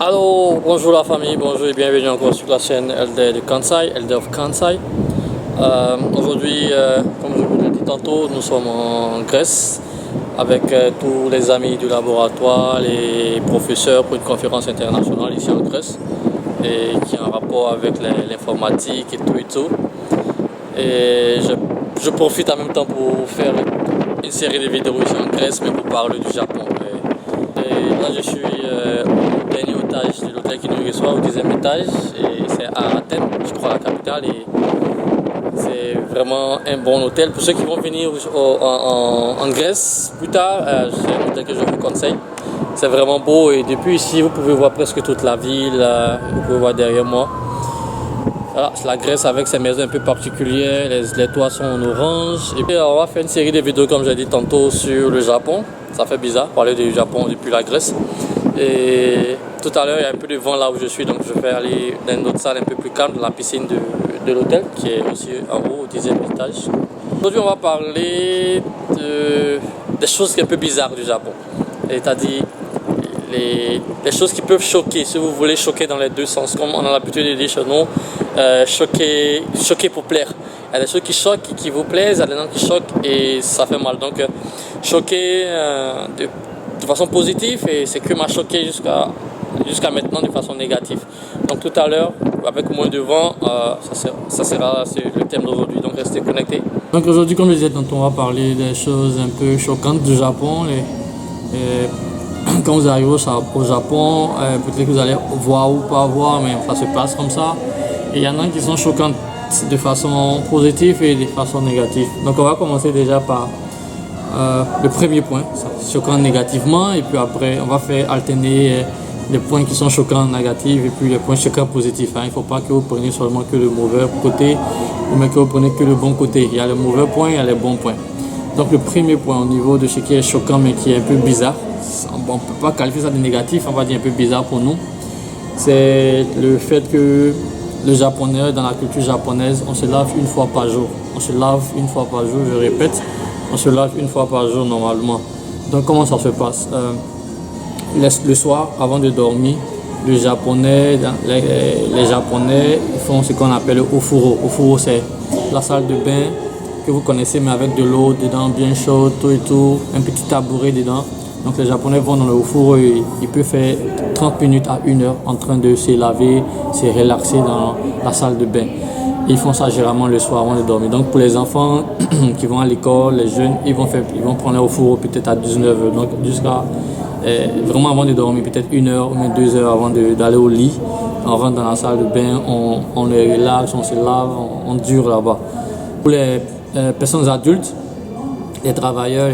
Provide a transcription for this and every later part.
Allô, bonjour la famille, bonjour et bienvenue encore sur la chaîne LD de Kansai, LD of Kansai. Aujourd'hui, comme je vous l'ai dit tantôt, nous sommes en Grèce avec tous les amis du laboratoire, les professeurs pour une conférence internationale ici en Grèce et qui a un rapport avec l'informatique et tout et tout. Et je profite en même temps pour faire une série de vidéos ici en Grèce, mais pour parler du Japon. Et là, je suis au dernier étage de l'hôtel qui nous reçoit, au 10e étage, et c'est à Athènes, je crois, la capitale. Et c'est vraiment un bon hôtel. Pour ceux qui vont venir en Grèce plus tard, c'est un hôtel que je vous conseille. C'est vraiment beau et depuis ici, vous pouvez voir presque toute la ville. Vous pouvez voir derrière moi. Voilà, c'est la Grèce avec ses maisons un peu particulières, les toits sont en orange. Et puis on va faire une série de vidéos comme j'ai dit tantôt sur le Japon. Ça fait bizarre parler du Japon depuis la Grèce. Et tout à l'heure il y a un peu de vent là où je suis, donc je vais aller dans une autre salle un peu plus calme, dans la piscine de l'hôtel qui est aussi en haut au 10e étage. Aujourd'hui on va parler des choses un peu bizarres du Japon. C'est-à-dire les choses qui peuvent choquer, si vous voulez choquer dans les deux sens, comme on a l'habitude de dire chez nous, choquer pour plaire. Il y a des choses qui choquent, qui vous plaisent, il y a des gens qui choquent et ça fait mal. Donc choquer de façon positive, et c'est que m'a choqué jusqu'à maintenant de façon négative. Donc tout à l'heure, avec moins de vent, ça sera le thème d'aujourd'hui, donc restez connectés. Donc aujourd'hui, comme je disais tantôt, on va parler des choses un peu choquantes du Japon. Quand vous arrivez au Japon, peut-être que vous allez voir ou pas voir, mais ça se passe comme ça. Et il y en a qui sont choquantes de façon positive et de façon négative. Donc on va commencer déjà par le premier point, choquant négativement, et puis après on va faire alterner les points qui sont choquants négatifs et puis les points choquants positifs. Il ne faut pas que vous preniez seulement que le mauvais côté, mais que vous preniez que le bon côté. Il y a le mauvais point, il y a les bons points. Donc le premier point au niveau de ce qui est choquant mais qui est un peu bizarre, on ne peut pas qualifier ça de négatif, on va dire un peu bizarre pour nous, c'est le fait que le japonais, dans la culture japonaise, on se lave une fois par jour. On se lave une fois par jour, je répète, on se lave une fois par jour normalement. Donc comment ça se passe? Le soir, avant de dormir, les Japonais font ce qu'on appelle le ofuro. Ofuro, c'est la salle de bain que vous connaissez, mais avec de l'eau dedans, bien chaude, tout et tout, un petit tabouret dedans. Donc les Japonais vont dans le ofuro et ils peuvent faire 30 minutes à 1 heure en train de se laver, se relaxer dans la salle de bain. Ils font ça généralement le soir avant de dormir. Donc pour les enfants qui vont à l'école, les jeunes, ils vont prendre le ofuro peut-être à 19 heures. Donc jusqu'à vraiment avant de dormir, peut-être 1 heure ou même 2 heures avant d'aller au lit. On rentre dans la salle de bain, on les relaxe, on se lave, on dure là-bas. Pour les personnes adultes, les travailleurs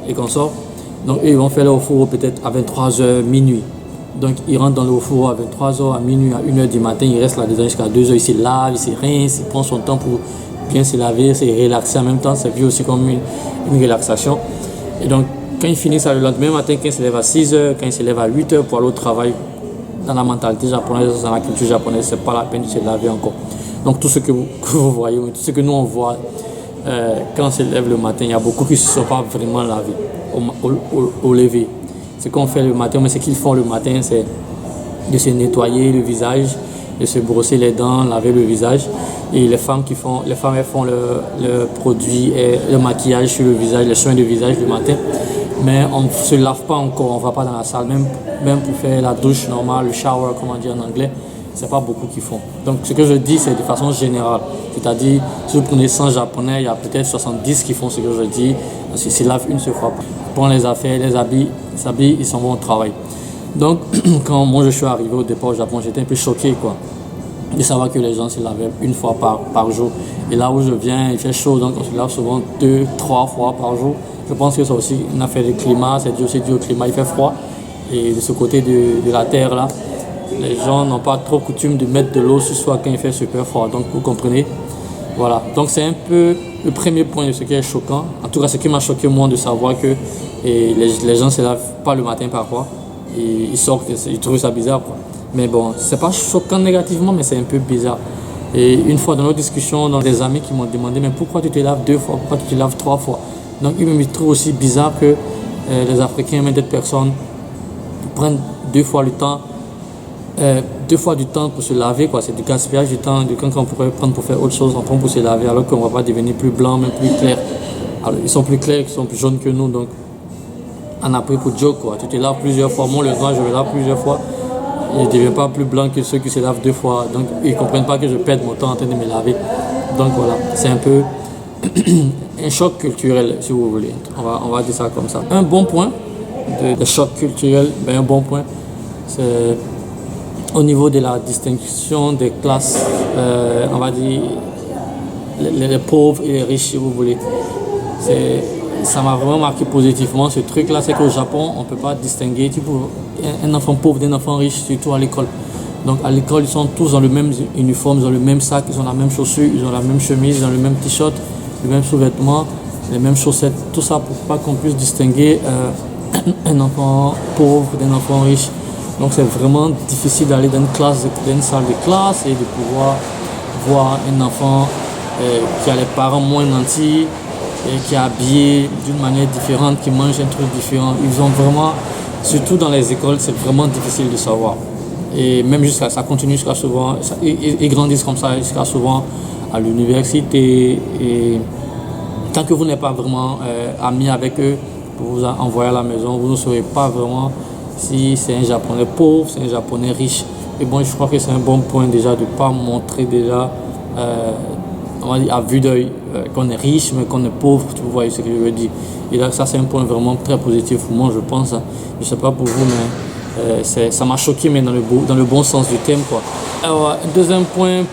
et consorts, donc ils vont faire le ofuro peut-être à 23h, minuit. Donc ils rentrent dans le ofuro à 23h, à minuit, à 1h du matin, ils restent là-dedans jusqu'à 2h, ils se lavent, ils se rincent, ils prennent son temps pour bien se laver, se relaxer en même temps, c'est vu aussi comme une relaxation. Et donc quand ils finissent le lendemain matin, quand ils se lèvent à 6h, quand ils se lèvent à 8h pour aller au travail, dans la mentalité japonaise, dans la culture japonaise, c'est pas la peine de se laver encore. Donc tout ce que vous voyez, tout ce que nous on voit quand on se lève le matin, il y a beaucoup qui ne se sont pas vraiment lavés au lever. Ce qu'on fait le matin, mais ce qu'ils font le matin, c'est de se nettoyer le visage, de se brosser les dents, laver le visage. Et les femmes elles font le produit et le maquillage sur le visage, les soins de visage le matin. Mais on ne se lave pas encore, on ne va pas dans la salle, même pour faire la douche normale, le shower, comme on dit en anglais. C'est pas beaucoup qui font. Donc ce que je dis, c'est de façon générale. C'est-à-dire, si vous prenez 100 Japonais, il y a peut-être 70 qui font ce que je dis. Ils se lavent une seule fois. Ils prennent les affaires, les habits, ils s'en vont au travail. Donc, quand moi je suis arrivé au départ au Japon, j'étais un peu choqué, quoi, de savoir que les gens se lavaient une fois par jour. Et là où je viens, il fait chaud, donc on se lave souvent 2-3 fois par jour. Je pense que c'est aussi une affaire de climat, c'est aussi dû au climat, il fait froid. Et de ce côté de la terre là, les gens n'ont pas trop coutume de mettre de l'eau sur soi quand il fait super froid. Donc vous comprenez. Voilà. Donc c'est un peu le premier point de ce qui est choquant. En tout cas, ce qui m'a choqué moi de savoir que les gens ne se lavent pas le matin parfois. Et ils sortent, ils trouvent ça bizarre, quoi. Mais bon, c'est pas choquant négativement, mais c'est un peu bizarre. Et une fois dans notre discussion, dans des amis qui m'ont demandé mais pourquoi tu te laves 2 fois, pourquoi tu te laves 3 fois. Donc ils me trouvent aussi bizarre que les Africains, même d'autres personnes, prennent 2 fois le temps 2 fois du temps pour se laver, quoi. C'est du gaspillage du temps, du temps qu'on pourrait prendre pour faire autre chose, on prend pour se laver, alors qu'on va pas devenir plus blanc, même plus clair. Alors, ils sont plus clairs, ils sont plus jaunes que nous, donc on a pris pour joke, quoi. Tu te laves plusieurs fois, moi le soir je me lave plusieurs fois, et je ne deviens pas plus blanc que ceux qui se lavent 2 fois, donc ils ne comprennent pas que je perde mon temps en train de me laver. Donc voilà, c'est un peu un choc culturel, si vous voulez, on va dire ça comme ça. Un bon point de choc culturel, un bon point, c'est au niveau de la distinction des classes, on va dire les pauvres et les riches, si vous voulez. Ça m'a vraiment marqué positivement ce truc-là, c'est qu'au Japon, on ne peut pas distinguer un enfant pauvre d'un enfant riche, surtout à l'école. Donc à l'école, ils sont tous dans le même uniforme, ils ont le même sac, ils ont la même chaussure, ils ont la même chemise, ils ont le même t-shirt, le même sous-vêtement, les mêmes chaussettes. Tout ça pour pas qu'on puisse distinguer un enfant pauvre d'un enfant riche. Donc c'est vraiment difficile d'aller dans une salle de classe et de pouvoir voir un enfant qui a les parents moins nantis et qui est habillé d'une manière différente, qui mange un truc différent. Ils ont vraiment, surtout dans les écoles, c'est vraiment difficile de savoir. Et même ça continue jusqu'à souvent, ils grandissent comme ça jusqu'à souvent à l'université. Et tant que vous n'êtes pas vraiment amis avec eux, pour vous envoyer à la maison, vous ne saurez pas vraiment si c'est un Japonais pauvre, c'est un Japonais riche. Et bon, je crois que c'est un bon point déjà de ne pas montrer déjà, on va dire à vue d'œil, qu'on est riche mais qu'on est pauvre, vous voyez ce que je veux dire. Et là, ça c'est un point vraiment très positif pour moi, je pense. Je ne sais pas pour vous, mais ça m'a choqué, mais dans le bon sens du terme, quoi. Alors, un deuxième point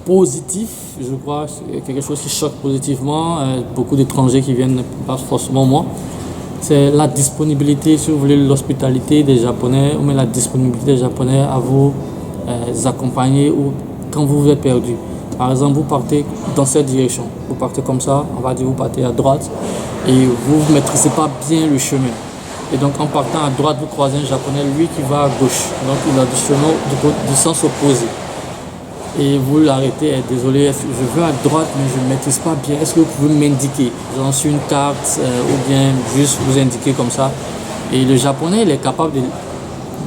positif, je crois, c'est quelque chose qui choque positivement beaucoup d'étrangers qui viennent, pas forcément moi. C'est la disponibilité, si vous voulez, l'hospitalité des Japonais, ou même la disponibilité des Japonais à vous accompagner ou quand vous êtes perdu. Par exemple, vous partez dans cette direction, vous partez comme ça, on va dire vous partez à droite et vous ne maîtrisez pas bien le chemin. Et donc en partant à droite, vous croisez un Japonais, lui qui va à gauche, donc il a du chemin du sens opposé. Et vous l'arrêtez, désolé, je veux à droite mais je ne maîtrise pas bien, est-ce que vous pouvez m'indiquer, genre sur une carte ou bien juste vous indiquer comme ça. Et le Japonais il est capable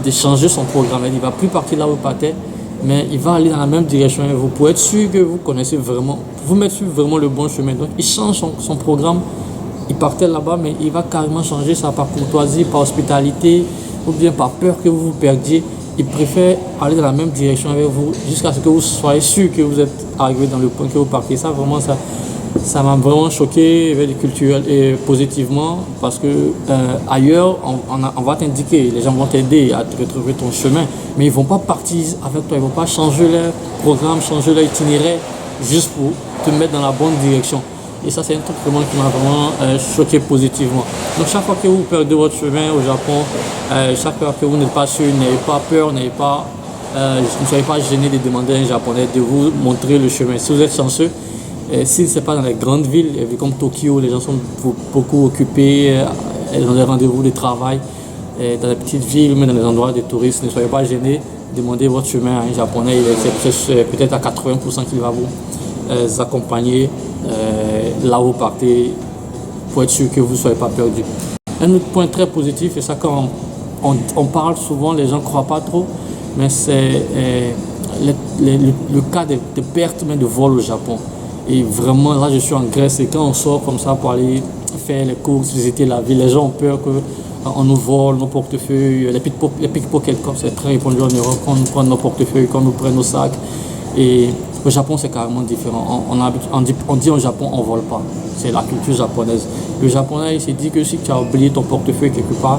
de changer son programme, il ne va plus partir là où vous partez, mais il va aller dans la même direction et vous pouvez être sûr que vous connaissez vraiment, vous mettez sur vraiment le bon chemin. Donc il change son programme, il partait là-bas mais il va carrément changer ça par courtoisie, par hospitalité ou bien par peur que vous vous perdiez. Il préfère aller dans la même direction avec vous jusqu'à ce que vous soyez sûr que vous êtes arrivé dans le point que vous partez. Ça, vraiment, ça m'a vraiment choqué culturel et positivement parce que ailleurs, on va t'indiquer, les gens vont t'aider à retrouver ton chemin, mais ils ne vont pas partir avec toi, ils ne vont pas changer leur programme, changer leur itinéraire juste pour te mettre dans la bonne direction. Et ça, c'est un truc vraiment qui m'a vraiment choqué positivement. Donc, chaque fois que vous perdez votre chemin au Japon, chaque fois que vous n'êtes pas sûr, n'ayez pas peur, ne soyez pas gêné de demander à un Japonais de vous montrer le chemin. Si vous êtes chanceux, si ce n'est pas dans les grandes villes, comme Tokyo, les gens sont beaucoup occupés, ils ont des rendez-vous de travail. Dans les petites villes, mais dans les endroits de touristes, ne soyez pas gênés. Demandez votre chemin à un Japonais, c'est peut-être à 80% qu'il va vous accompagner là où vous partez pour être sûr que vous ne soyez pas perdu. Un autre point très positif, et ça quand on parle souvent, les gens ne croient pas trop, mais c'est le cas de pertes de vol au Japon. Et vraiment, là je suis en Grèce et quand on sort comme ça pour aller faire les courses, visiter la ville, les gens ont peur qu'on nous vole nos portefeuilles, les pickpockets, comme c'est très répandu en Europe, qu'on nous prenne nos portefeuilles, qu'on nous prenne nos sacs. Et au Japon, c'est carrément différent. On dit au Japon, on ne vole pas. C'est la culture japonaise. Le Japonais, il s'est dit que si tu as oublié ton portefeuille quelque part,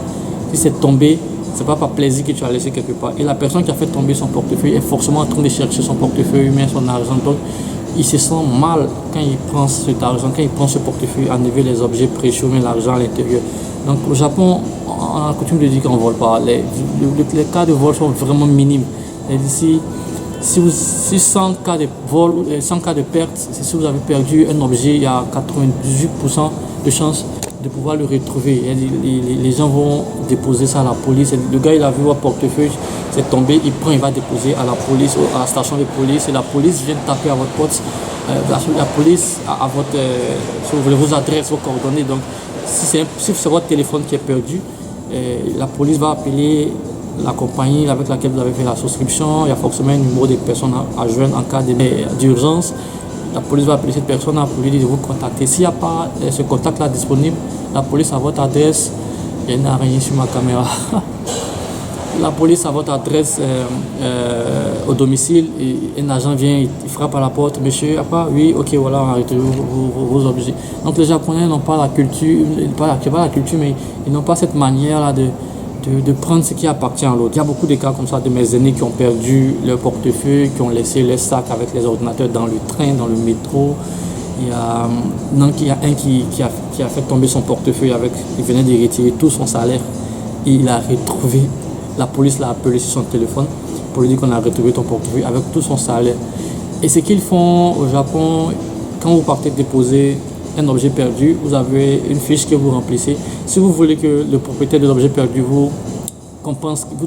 si c'est tombé, ce n'est pas par plaisir que tu as laissé quelque part. Et la personne qui a fait tomber son portefeuille est forcément en train de chercher son portefeuille, mais son argent. Donc, il se sent mal quand il prend cet argent, quand il prend ce portefeuille, enlever les objets précieux, mais l'argent à l'intérieur. Donc, au Japon, on a coutume de dire qu'on ne vole pas. Les cas de vol sont vraiment minimes. Et d'ici, si 100 cas de vol, 100 cas de perte, si vous avez perdu un objet, il y a 98% de chances de pouvoir le retrouver. Les gens vont déposer ça à la police. Le gars, il a vu votre portefeuille, c'est tombé, il va déposer à la police, à la station de police, et la police vient taper à votre porte. La police a votre, si vous voulez, vos adresses, vos coordonnées. Donc, si c'est votre téléphone qui est perdu, la police va appeler la compagnie avec laquelle vous avez fait la souscription. Il y a forcément un numéro de personnes à joindre en cas d'urgence. La police va appeler cette personne pour lui dire de vous contacter. S'il n'y a pas ce contact-là disponible, la police à votre adresse, il n'y a rien sur ma caméra. La police à votre adresse au domicile, et un agent vient, il frappe à la porte, monsieur, oui, ok, voilà, on a retrouvé vos objets. Donc les Japonais n'ont pas la culture, mais ils n'ont pas cette manière-là de prendre ce qui appartient à l'autre. Il y a beaucoup de cas comme ça de mes aînés qui ont perdu leur portefeuille, qui ont laissé les sacs avec les ordinateurs dans le train, dans le métro. Il y a un qui a fait tomber son portefeuille il venait de retirer tout son salaire et il a retrouvé. La police l'a appelé sur son téléphone pour lui dire qu'on a retrouvé ton portefeuille avec tout son salaire. Et ce qu'ils font au Japon, quand vous partez déposer un objet perdu, vous avez une fiche que vous remplissez. Si vous voulez que le propriétaire de l'objet perdu vous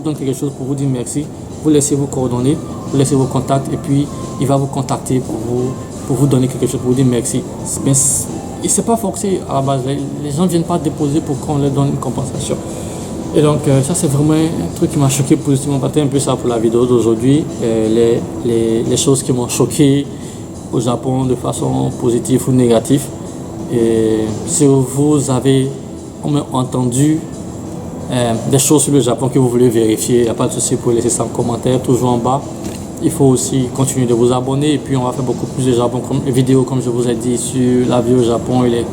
donne quelque chose pour vous dire merci, vous laissez vos coordonnées, vous laissez vos contacts et puis il va vous contacter pour vous donner quelque chose, pour vous dire merci. Mais c'est pas forcé à la base. Les gens ne viennent pas déposer pour qu'on leur donne une compensation. Et donc ça c'est vraiment un truc qui m'a choqué positivement. C'était un peu ça pour la vidéo d'aujourd'hui. Les choses qui m'ont choqué au Japon de façon positive ou négative. Et si vous avez entendu des choses sur le Japon que vous voulez vérifier, il n'y a pas de souci pour laisser ça en commentaire, toujours en bas. Il faut aussi continuer de vous abonner et puis on va faire beaucoup plus de Japon vidéos comme je vous ai dit sur la vie au Japon et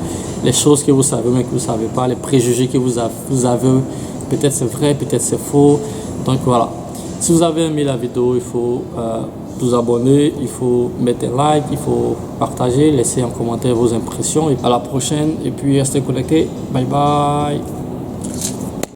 les choses que vous savez mais que vous ne savez pas, les préjugés que vous avez. Peut-être c'est vrai, peut-être c'est faux. Donc voilà. Si vous avez aimé la vidéo, il faut vous abonner, il faut mettre un like, il faut partager, laisser en commentaire vos impressions. Et à la prochaine et puis restez connectés. Bye bye.